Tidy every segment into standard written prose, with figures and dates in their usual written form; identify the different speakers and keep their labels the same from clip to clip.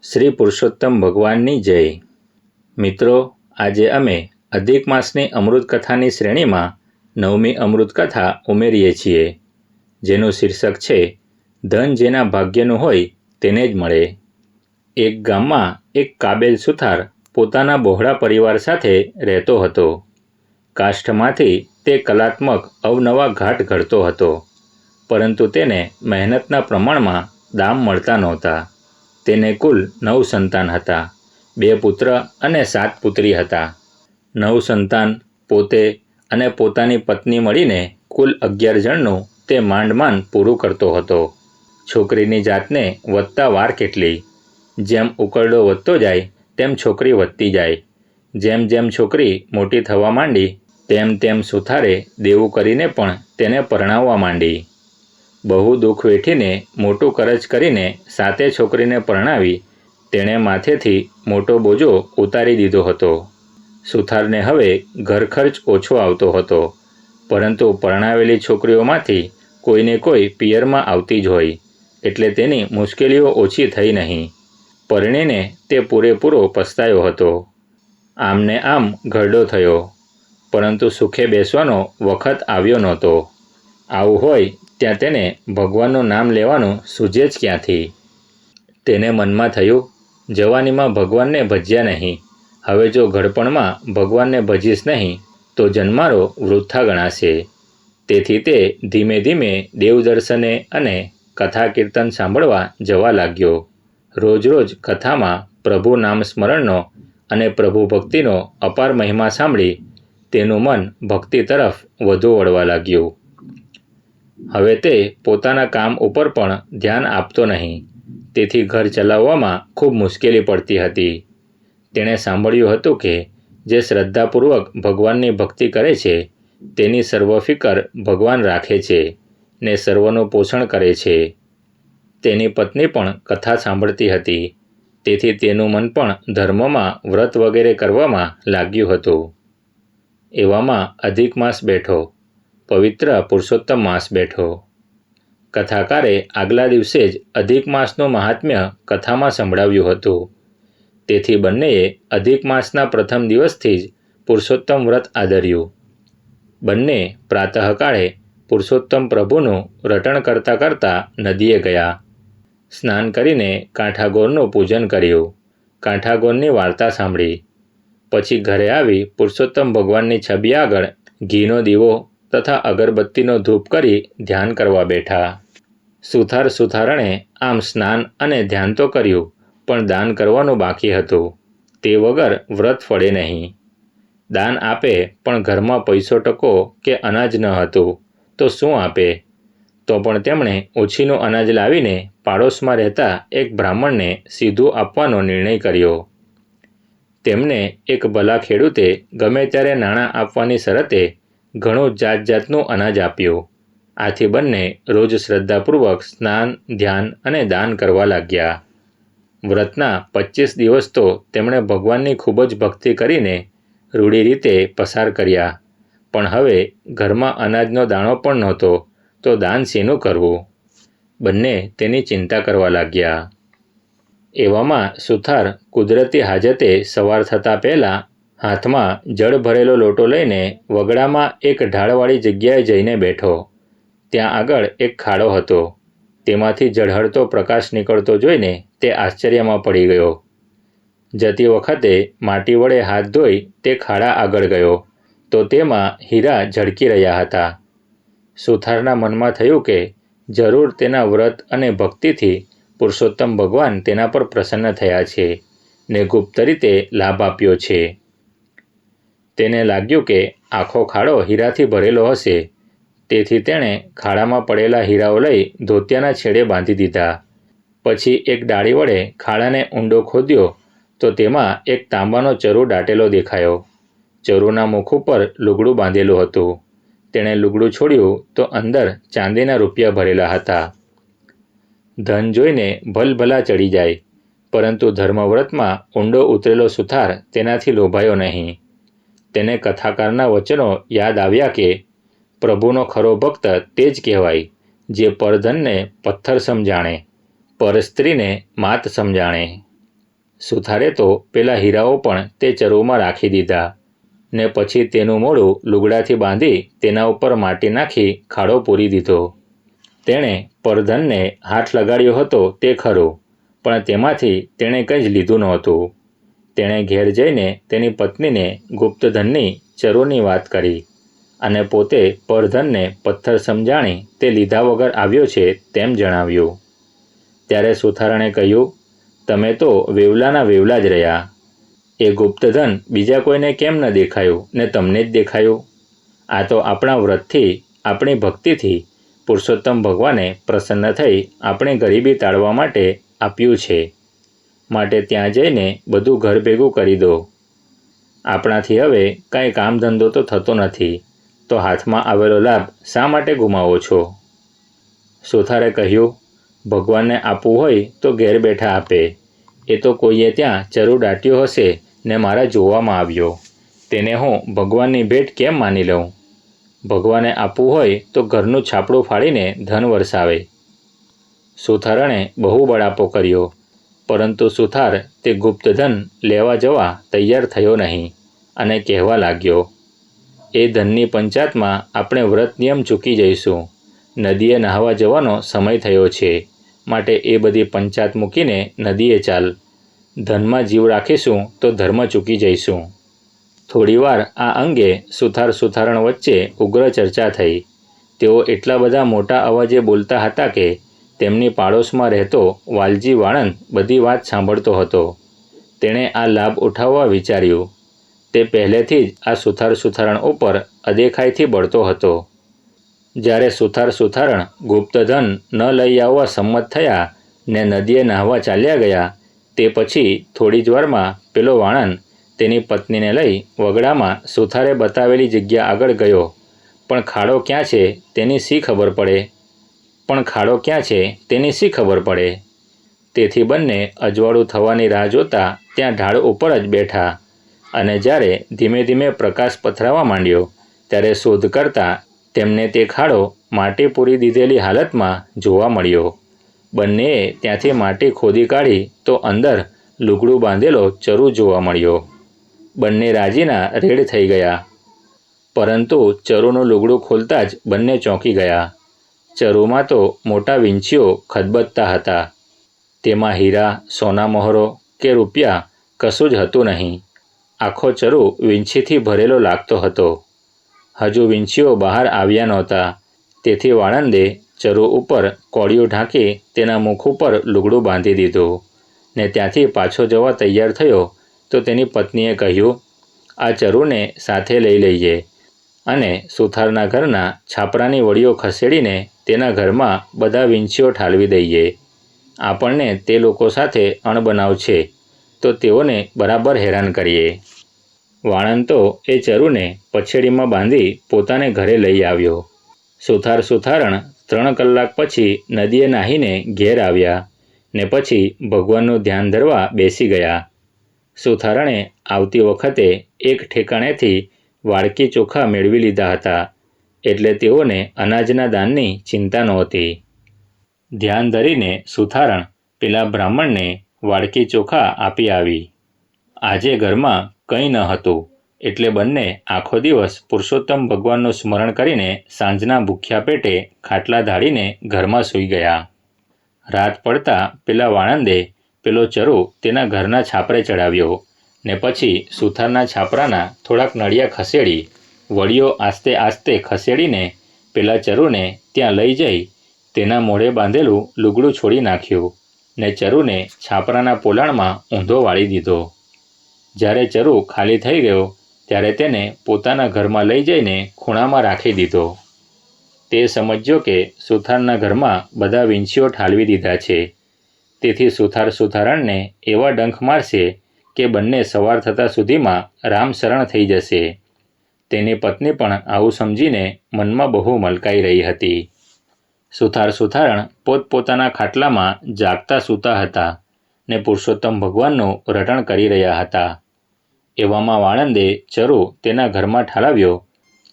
Speaker 1: શ્રી પુરુષોત્તમ ભગવાનની જય। મિત્રો, આજે અમે અધિક માસની અમૃત કથાની શ્રેણીમાં 9મી અમૃત કથા ઉમેરીએ છીએ, જેનું શીર્ષક છે ધન જેના ભાગ્યનું હોય તેને જ મળે। એક ગામમાં એક કાબેલ સુથાર પોતાના બહોળા પરિવાર સાથે રહેતો હતો। કાષ્ઠમાંથી તે કલાત્મક અવનવા ઘાટ ઘડતો હતો, પરંતુ તેને મહેનતના પ્રમાણમાં દામ મળતા નહોતા। તેને કુલ 9 સંતાન હતા, 2 પુત્ર અને 7 પુત્રી હતા। 9 સંતાન, પોતે અને પોતાની પત્ની મળીને કુલ 11 જણનું તે માંડ પૂરું કરતો હતો। છોકરીની જાતને વધતા વાર કેટલી। જેમ ઉકરડો વધતો જાય તેમ છોકરી વધતી જાય। જેમ જેમ છોકરી મોટી થવા માંડી તેમ તેમ સુથારે દેવું કરીને પણ તેને પરણાવવા માંડી। બહુ દુઃખ વેઠીને મોટું કરજ કરીને 7 છોકરીને પરણાવી તેણે માથેથી મોટો બોજો ઉતારી દીધો હતો। સુથારને હવે ઘર ખર્ચ ઓછો આવતો હતો, પરંતુ પરણાવેલી છોકરીઓમાંથી કોઈને કોઈ પિયરમાં આવતી જ હોય, એટલે તેની મુશ્કેલીઓ ઓછી થઈ નહીં। પરણીને તે પૂરેપૂરો પસ્તાયો હતો। આમને આમ ઘરડો થયો, પરંતુ સુખે બેસવાનો વખત આવ્યો નહોતો। આવું હોય ત્યાં તેને ભગવાનનું નામ લેવાનું સૂઝે જ ક્યાંથી? તેને મનમાં થયું, જવાનીમાં ભગવાનને ભજ્યા નહીં, હવે જો ઘડપણમાં ભગવાનને ભજીશ નહીં તો જન્મારો વૃથા ગણાશે। તેથી તે ધીમે ધીમે દેવદર્શને અને કથા કીર્તન સાંભળવા જવા લાગ્યો। રોજ રોજ કથામાં પ્રભુ નામ સ્મરણનો અને પ્રભુ ભક્તિનો અપાર મહિમા સાંભળી તેનું મન ભક્તિ તરફ વધુ વળવા લાગ્યું। હવે તે પોતાના કામ ઉપર પણ ધ્યાન આપતો નહીં, તેથી ઘર ચલાવવામાં ખૂબ મુશ્કેલી પડતી હતી। તેણે સાંભળ્યું હતું કે જે શ્રદ્ધાપૂર્વક ભગવાનની ભક્તિ કરે છે તેની સર્વ ફિકર ભગવાન રાખે છે ને સર્વનું પોષણ કરે છે। તેની પત્ની પણ કથા સાંભળતી હતી, તેથી તેનું મન પણ ધર્મમાં વ્રત વગેરે કરવામાં લાગ્યું હતું। એવામાં અધિક માસ બેઠો, પવિત્ર પુરુષોત્તમ માસ બેઠો। કથાકારે આગલા દિવસે જ અધિક માસનું મહાત્મ્ય કથામાં સંભળાવ્યું હતું, તેથી બંનેએ અધિક માસના પ્રથમ દિવસથી જ પુરુષોત્તમ વ્રત આદર્યું। બંને પ્રાતઃકાળે પુરુષોત્તમ પ્રભુનું રટણ કરતાં કરતાં નદીએ ગયા। સ્નાન કરીને કાંઠાગોરનું પૂજન કર્યું, કાંઠાગોરની વાર્તા સાંભળી। પછી ઘરે આવી પુરુષોત્તમ ભગવાનની છબી આગળ ઘીનો દીવો તથા અગરબત્તીનો ધૂપ કરી ધ્યાન કરવા બેઠા। સુથાર સુથારણે આમ સ્નાન અને ધ્યાન તો કર્યું, પણ દાન કરવાનું બાકી હતું। તે વગર વ્રત ફળે નહીં। દાન આપે પણ ઘરમાં પૈસો ટકો કે અનાજ ન હતું તો શું આપે? તો પણ તેમણે ઓછીનું અનાજ લાવીને પાડોશમાં રહેતા એક બ્રાહ્મણને સીધું આપવાનો નિર્ણય કર્યો। તેમને એક ભલા ખેડૂતે ગમે ત્યારે નાણાં આપવાની શરતે ઘણું જાત જાતનું અનાજ આપ્યું। આથી બંને રોજ શ્રદ્ધાપૂર્વક સ્નાન, ધ્યાન અને દાન કરવા લાગ્યા। વ્રતના 25 દિવસ તો તેમણે ભગવાનની ખૂબ જ ભક્તિ કરીને રૂઢી રીતે પસાર કર્યા, પણ હવે ઘરમાં અનાજનો દાણો પણ નહોતો તો દાન શેનું કરવું? બંને તેની ચિંતા કરવા લાગ્યા। એવામાં સુથાર કુદરતી હાજતે સવાર થતાં પહેલાં હાથમાં જળ ભરેલો લોટો લઈને વગડામાં એક ઢાળવાળી જગ્યાએ જઈને બેઠો। ત્યાં આગળ એક ખાડો હતો, તેમાંથી ઝળહળતો પ્રકાશ નીકળતો જોઈને તે આશ્ચર્યમાં પડી ગયો। જતી વખતે માટી વડે હાથ ધોઈ તે ખાડા આગળ ગયો તો તેમાં હીરા ઝળકી રહ્યા હતા। સુથારના મનમાં થયું કે જરૂર તેના વ્રત અને ભક્તિથી પુરુષોત્તમ ભગવાન તેના પર પ્રસન્ન થયા છે ને ગુપ્ત રીતે લાભ આપ્યો છે। તેને લાગ્યું કે આખો ખાડો હીરાથી ભરેલો હશે, તેથી તેણે ખાડામાં પડેલા હીરાઓ લઈ ધોતિયાના છેડે બાંધી દીધા। પછી એક ડાળી વડે ખાડાને ઊંડો ખોદ્યો તો તેમાં એક તાંબાનો ચરુ દાટેલો દેખાયો। ચરુના મુખ ઉપર લુગડું બાંધેલું હતું। તેણે લુગડું છોડ્યું તો અંદર ચાંદીના રૂપિયા ભરેલા હતા। ધન જોઈને ભલભલા ચડી જાય, પરંતુ ધર્મવ્રતમાં ઊંડો ઉતરેલો સુથાર તેનાથી લોભાયો નહીં। તેને કથાકારના વચનો યાદ આવ્યા કે પ્રભુનો ખરો ભક્ત તે જ કહેવાય જે પરધનને પથ્થર સમજાણે, પર સ્ત્રીને માત સમજાણે। સુથારે તો પેલા હીરાઓ પણ તે ચરુમાં રાખી દીધા ને પછી તેનું મોઢું લુગડાથી બાંધી તેના ઉપર માટી નાખી ખાડો પૂરી દીધો. તેણે પરધનને હાથ લગાડ્યો હતો તે ખરું, પણ તેમાંથી તેણે કંઈ જ લીધું નહોતું. તેણે ઘેર જઈને તેની પત્નીને ગુપ્તધનની ચરુની વાત કરી અને પોતે પરધનને પથ્થર સમજાણી તે લીધા વગર આવ્યો છે તેમ જણાવ્યું. ત્યારે સુથારણે કહ્યું, તમે તો વેવલાના વેવલા જ રહ્યા. એ ગુપ્તધન બીજા કોઈને કેમ ન દેખાયું ને તમને જ દેખાયું? આ તો આપણા વ્રતથી, આપણી ભક્તિથી પુરુષોત્તમ ભગવાને પ્રસન્ન થઈ આપણી ગરીબી ટાળવા માટે આપ્યું છે. માટે ત્યાં જઈને બધું ઘર ભેગું કરી દો. આપણાથી હવે કાંઈ કામ ધંધો તો થતો નથી, તો હાથમાં આવેલો લાભ શા માટે ગુમાવો છો? સુથારે કહ્યું, ભગવાનને આપવું હોય તો ઘેર બેઠા આપે. એ તો કોઈએ ત્યાં ચરુ દાટ્યો હશે ને મારા જોવામાં આવ્યો. તેને હું ભગવાનની ભેટ કેમ માની લઉં? ભગવાને આપવું હોય તો ઘરનું છાપડું ફાડીને ધન વરસાવે. સુથારણે બહુ બળાપો કર્યો, પરંતુ સુથાર તે ગુપ્તધન લેવા જવા તૈયાર થયો નહીં અને કહેવા લાગ્યો, એ ધનની પંચાયતમાં આપણે વ્રત નિયમ ચૂકી જઈશું. નદીએ નહાવા જવાનો સમય થયો છે, માટે એ બધી પંચાયત મૂકીને નદીએ ચાલ. ધનમાં જીવ રાખીશું તો ધર્મ ચૂકી જઈશું. થોડીવાર આ અંગે સુથારણ વચ્ચે ઉગ્ર ચર્ચા થઈ. તેઓ એટલા બધા મોટા અવાજે બોલતા હતા કે તેમની પાડોશમાં રહેતો વાલજી વાળંદ બધી વાત સાંભળતો હતો. તેણે આ લાભ ઉઠાવવા વિચાર્યું. તે પહેલેથી જ આ સુથારણ ઉપર અદેખાઈથી બળતો હતો. જ્યારે સુથારણ ગુપ્તધન ન લઈ આવવા સંમત થયા ને નદીએ નહાવા ચાલ્યા ગયા, તે પછી થોડી જ વારમાં પેલો વાણંદ તેની પત્નીને લઈ વગડામાં સુથારે બતાવેલી જગ્યા આગળ ગયો. પણ ખાડો ક્યાં છે તેની શી ખબર પડે? તેથી બંને અજવાળું થવાની રાહ જોતા ત્યાં ઢાળ ઉપર જ બેઠા અને જ્યારે ધીમે ધીમે પ્રકાશ પથરાવા માંડ્યો ત્યારે શોધ કરતા તેમને તે ખાડો માટી પૂરી દીધેલી હાલતમાં જોવા મળ્યો. બંનેએ ત્યાંથી માટી ખોદી કાઢી તો અંદર લુગડું બાંધેલો ચરુ જોવા મળ્યો. બંને રાજીના રેડ થઈ ગયા, પરંતુ ચરુનું લુગડું ખોલતા જ બંને ચોંકી ગયા. ચરુમાં તો મોટા વીંછીઓ ખદબદતા હતા. તેમાં હીરા, સોના મહોરો કે રૂપિયા કશું જ હતું નહીં. આખો ચરુ વીંછીથી ભરેલો લાગતો હતો. હજુ વીંછીઓ બહાર આવ્યા નહોતા, તેથી વાળંદે ચરુ ઉપર કોળિયું ઢાંકી તેના મુખ ઉપર લુગડું બાંધી દીધું ને ત્યાંથી પાછો જવા તૈયાર થયો તો તેની પત્નીએ કહ્યું, આ ચરુને સાથે લઈ લઈએ અને સુથારના ઘરના છાપરાની વડીઓ ખસેડીને તેના ઘરમાં બધા વીંછીઓ ઠાલવી દઈએ. આપણને તે લોકો સાથે અણબનાવ છે, તો તેઓને બરાબર હેરાન કરીએ. વાણંદ તો એ ચરુને પછેડીમાં બાંધી પોતાને ઘરે લઈ આવ્યો. સુથારણ 3 કલાક પછી નદીએ નાહીને ઘેર આવ્યા ને પછી ભગવાનનું ધ્યાન ધરવા બેસી ગયા. સુથારણે આવતી વખતે એક ઠેકાણેથી વાડકી ચોખા મેળવી લીધા હતા, એટલે તેઓને અનાજના દાનની ચિંતા નહોતી. ધ્યાન ધરીને સુથારણ પેલા બ્રાહ્મણને વાડકી ચોખા આપી આવી. આજે ઘરમાં કંઈ ન હતું, એટલે બંને આખો દિવસ પુરુષોત્તમ ભગવાનનું સ્મરણ કરીને સાંજના ભૂખ્યા પેટે ખાટલા ધાડીને ઘરમાં સૂઈ ગયા. રાત પડતા પેલા વાણંદે પેલો ચરુ તેના ઘરના છાપરે ચડાવ્યો ને પછી સુથારના છાપરાના થોડાક નળિયા ખસેડી વડીઓ આસ્તે આસ્તે ખસેડીને પેલા ચરુને ત્યાં લઈ જઈ તેના મોઢે બાંધેલું લુગડું છોડી નાખ્યું ને ચરુને છાપરાના પોલાણમાં ઊંધો વાળી દીધો. જ્યારે ચરુ ખાલી થઈ ગયો ત્યારે તેને પોતાના ઘરમાં લઈ જઈને ખૂણામાં રાખી દીધો. તે સમજ્યો કે સુથારના ઘરમાં બધા વીંછીઓ ઠાલવી દીધા છે, તેથી સુથારણને એવા ડંખ મારશે કે બંને સવાર થતાં સુધીમાં રામ શરણ થઈ જશે. તેની પત્ની પણ આવું સમજીને મનમાં બહુ મલકાઈ રહી હતી. સુથારણ પોતપોતાના ખાટલામાં જાગતા સૂતા હતા ને પુરુષોત્તમ ભગવાનનું રટણ કરી રહ્યા હતા. એવામાં વાણંદે ચરુ તેના ઘરમાં ઠાલવ્યો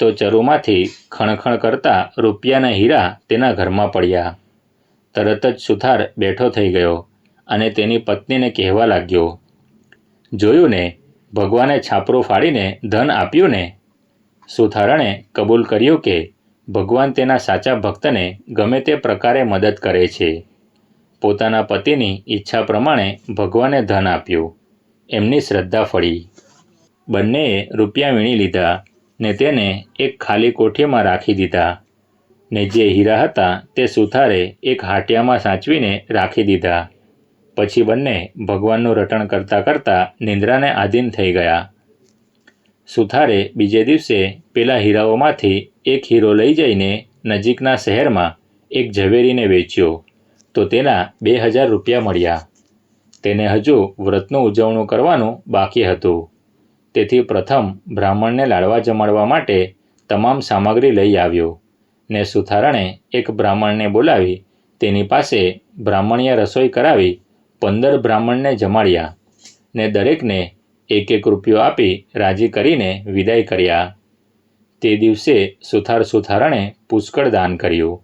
Speaker 1: તો ચરુમાંથી ખણખણ કરતા રૂપિયાના હીરા તેના ઘરમાં પડ્યા. તરત જ સુથાર બેઠો થઈ ગયો અને તેની પત્નીને કહેવા લાગ્યો, જોયું ને, ભગવાને છાપરું ફાડીને ધન આપ્યું ને? સુથારણે કબૂલ કર્યું કે ભગવાન તેના સાચા ભક્તને ગમે તે પ્રકારે મદદ કરે છે. પોતાના પતિની ઈચ્છા પ્રમાણે ભગવાને ધન આપ્યું. એમની શ્રદ્ધા ફળી. બંનેએ રૂપિયા વીણી લીધા ને તેને એક ખાલી કોઠીમાં રાખી દીધા ને જે હીરા હતા તે સુથારે એક હાટિયામાં સાચવીને રાખી દીધા. પછી બંને ભગવાનનું રટણ કરતાં કરતાં નિંદ્રાને આધીન થઈ ગયા. સુથારે બીજે દિવસે પેલા હીરાઓમાંથી એક હીરો લઈ જઈને નજીકના શહેરમાં એક ઝવેરીને વેચ્યો તો તેના 2000 રૂપિયા મળ્યા. તેને હજુ વ્રતનું ઉજવણું કરવાનું બાકી હતું. તેથી પ્રથમ બ્રાહ્મણને લાડવા જમાડવા માટે તમામ સામગ્રી લઈ આવ્યો ને સુથારણે એક બ્રાહ્મણને બોલાવી તેની પાસે બ્રાહ્મણીય રસોઈ કરાવી 15 બ્રાહ્મણને જમાડ્યા ને દરેકને 1-1 રૂપિયો આપી રાજી કરીને વિદાય કર્યા. તે દિવસે સુથારણે પુષ્કળ દાન કર્યું.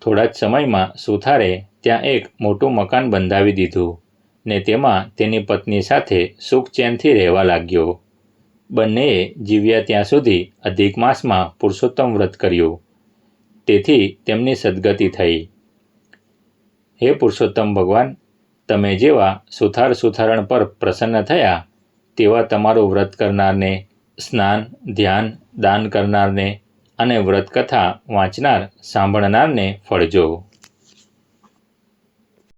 Speaker 1: થોડા જ સમયમાં સુથારે ત્યાં એક મોટું મકાન બંધાવી દીધું ને તેમાં તેની પત્ની સાથે સુખ ચેનથી રહેવા લાગ્યો. બંનેએ જીવ્યા ત્યાં સુધી અધિક માસમાં પુરુષોત્તમ વ્રત કર્યું. તેથી તેમની સદગતિ થઈ. હે પુરુષોત્તમ ભગવાન, તમે જેવા સુથારણ પર પ્રસન્ન થયા તેવા તમારું વ્રત કરનારને, સ્નાન, ધ્યાન, દાન કરનારને અને વ્રતકથા વાંચનાર સાંભળનારને ફળજો.